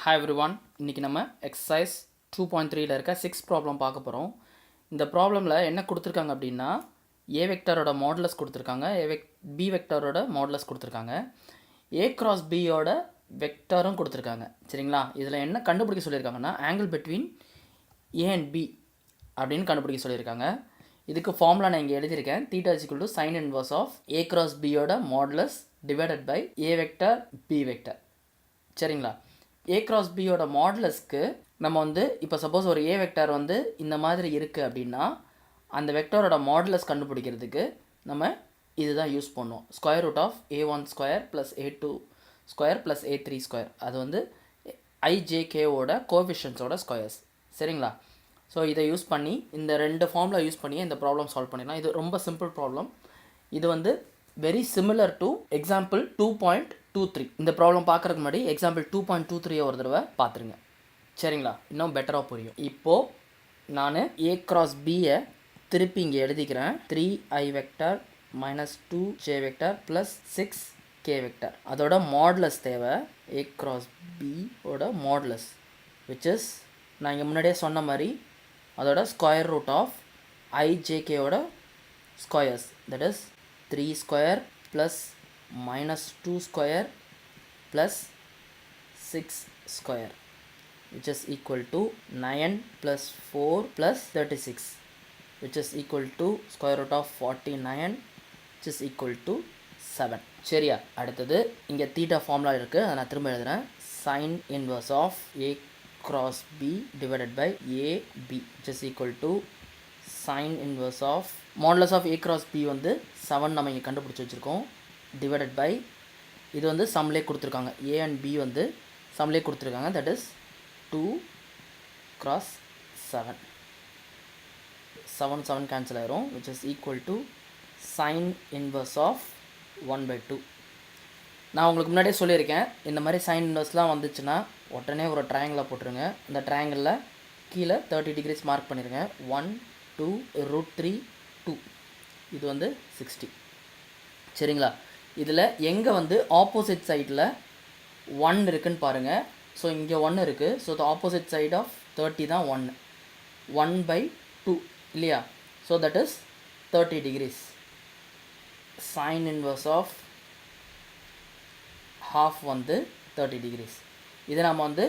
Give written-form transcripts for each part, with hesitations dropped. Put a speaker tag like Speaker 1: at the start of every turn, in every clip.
Speaker 1: Hi everyone, இன்னைக்கு நம்ம exercise 2.3ல இருக்க 6 ப்ராப்ளம் பார்க்க போகிறோம். இந்த ப்ராப்ளமில் என்ன கொடுத்துருக்காங்க அப்படின்னா a வெக்டரோட மாடுலஸ் கொடுத்துருக்காங்க, b வெக்டரோட மாடுலஸ் கொடுத்துருக்காங்க, a cross b யோட வெக்டரும் கொடுத்துருக்காங்க. சரிங்களா? இதில் என்ன கண்டுபிடிக்க சொல்லியிருக்காங்கன்னா angle between a and b அப்படின்னு கண்டுபிடிக்க சொல்லியிருக்காங்க. இதுக்கு ஃபார்முலா நான் இங்கே எழுதியிருக்கேன். θ = sin inverse of a cross b யோட modulus divided by a vector b vector. சரிங்களா? a cross b யோட மாடுலஸ்க்கு நம்ம வந்து இப்போ சப்போஸ் ஒரு a வெக்டர் வந்து இந்த மாதிரி இருக்குது அப்படின்னா அந்த வெக்டரோட மாடுலஸ் கண்டுபிடிக்கிறதுக்கு நம்ம இதுதான் யூஸ் பண்ணுவோம். Square root of a1 square plus a2 square plus a3 square, அது வந்து ijkவோட கோஎஃபிஷியன்ட்ஸோட ஸ்கொயர்ஸ். சரிங்களா? ஸோ இதை யூஸ் பண்ணி இந்த ரெண்டு ஃபார்முலா யூஸ் பண்ணி இந்த ப்ராப்ளம் சால்வ் பண்ணிடலாம். இது ரொம்ப சிம்பிள் ப்ராப்ளம். இது வந்து வெரி சிமிலர் டு எக்ஸாம்பிள் 2.23. இந்த ப்ராப்ளம் பார்க்குறதுக்கு முன்னாடி எக்ஸாம்பிள் 2.23 ஒரு தடவை பார்த்துருங்க. சரிங்களா? இன்னும் பெட்டராக புரியும். இப்போது நான் a cross bயை திருப்பி இங்கே எழுதிக்கிறேன். 3i vector minus 2j vector plus 6k vector. அதோட மாடுலஸ் தேவை a cross b ஓட மாடுலஸ், விச் இஸ் நான் இங்கே முன்னாடியே சொன்ன மாதிரி அதோட ஸ்கொயர் ரூட் ஆஃப் ijkவோட squares, that is 3 square plus minus 2 square plus 6 square, which is equal to 9 plus 4 plus 36, which is equal to square root of 49, which is equal to 7. சரியா? அடுத்தது இங்கே தீட்டா ஃபார்முலா இருக்குது, அதை நான் திரும்ப எழுதுகிறேன். sin inverse of a cross b divided by ab, which is equal to sin inverse of modulus of a cross b வந்து 7 நம்ம இங்கே கண்டுபிடிச்சி வச்சுருக்கோம், டிவைடட் பை இது வந்து சம்லே கொடுத்துருக்காங்க, a and b வந்து சம்லே கொடுத்துருக்காங்க, தட் இஸ் 2 cross 7. 7 கேன்சல் ஆயிரும், which is equal to sin inverse of 1/2. நான் உங்களுக்கு முன்னாடியே சொல்லியிருக்கேன், இந்த மாதிரி சைன் இன்வர்ஸ்லாம் வந்துச்சுன்னா உடனே ஒரு ட்ரையாங்கிளாக போட்டுருங்க. இந்த ட்ரையாங்கிளில் கீழே 30 டிகிரிஸ் மார்க் பண்ணிடுங்க. 1 2 √3 2, இது வந்து 60. சரிங்களா? இதில் எங்கே வந்து ஆப்போசிட் சைடில் 1 இருக்குதுன்னு பாருங்கள். ஸோ இங்கே 1 இருக்குது. So the opposite side of 30 தான் 1, 1/2 இல்லையா? So that is 30 degrees. Sine inverse of half வந்து 30 டிகிரிஸ். இதை நம்ம வந்து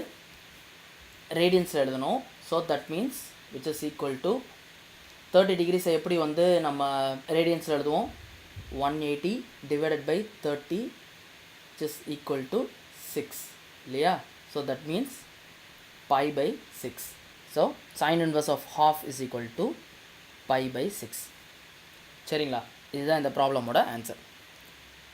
Speaker 1: ரேடியன்ஸில் எழுதணும். So that means which is equal to 30 டிகிரிஸை எப்படி வந்து நம்ம ரேடியன்ஸில் எழுதுவோம்? 180 divided by 30, which is equal to 6 இல்லையா? So that means pi by 6. So sin inverse of half is equal to pi by 6. சரிங்களா? இதுதான் இந்த ப்ராப்ளமோட ஆன்சர்.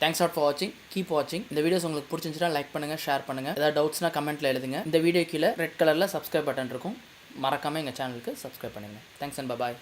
Speaker 1: தேங்க்ஸ் ஃபார் வாட்சிங். கீப் வாட்சிங். இந்த வீடியோஸ் உங்களுக்கு பிடிச்சிருந்துச்சுன்னா லைக் பண்ணுங்கள், ஷேர் பண்ணுங்கள். ஏதாவது டவுட்ஸ்னால் கமெண்ட்டில் எழுதுங்க. இந்த வீடியோ கீழே ரெட் கலரில் சப்ஸ்கிரைப் பட்டன் இருக்கும், மறக்காமல் எங்கள் சேனலுக்கு சப்ஸ்கிரைப் பண்ணுங்கள். Thanks and bye.